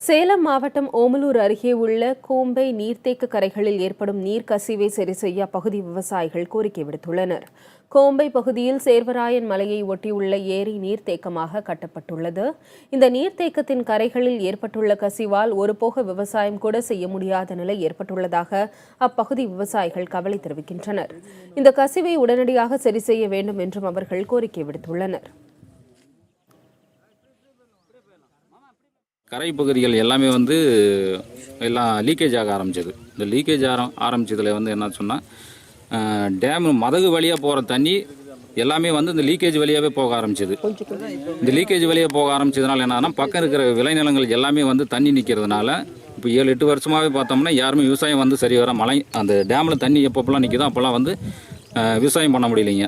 சேலம் மாவட்டம் ஓமலூர் அருகே உள்ள கோம்பை நீர்த்தேக்க கரைகளில் ஏற்படும் நீர்க்கசிவை சரி செய்ய அப்பகுதி விவசாயிகள் கோரிக்கை விடுத்துள்ளனர். கோம்பை பகுதியில் சேர்வராயன் மலையை ஒட்டியுள்ள ஏரி நீர்த்தேக்கமாக கட்டப்பட்டுள்ளது. இந்த நீர்த்தேக்கத்தின் கரைகளில் ஏற்பட்டுள்ள கசிவால் ஒருபோக விவசாயம் கூட செய்ய முடியாத நிலை ஏற்பட்டுள்ளதாக அப்பகுதி விவசாயிகள் கவலை தெரிவிக்கின்றனர். இந்த கசிவை உடனடியாக சரி செய்ய வேண்டும் என்றும் அவர்கள் கோரிக்கை விடுத்துள்ளனர். கரை பகுதிகள் எல்லாமே எல்லாம் லீக்கேஜ் ஆக ஆரம்பிச்சது. இந்த லீக்கேஜ் ஆரம்பிச்சதில் என்ன சொன்னால், டேம் மதகு வழியாக போகிற தண்ணி எல்லாமே இந்த லீக்கேஜ் வழியாகவே போக ஆரம்பிச்சது. இந்த லீக்கேஜ் வழியாக போக ஆரம்பிச்சதுனால என்னன்னா, பக்கம் இருக்கிற விளைநிலங்கள் எல்லாமே தண்ணி நிற்கிறதுனால இப்போ 7-8 வருஷமாகவே பார்த்தோம்னா யாருமே விவசாயம் சரி வர மழை அந்த டேமில் தண்ணி எப்பப்பெல்லாம் நிற்கிதோ அப்போல்லாம் விவசாயம் பண்ண முடியலைங்க.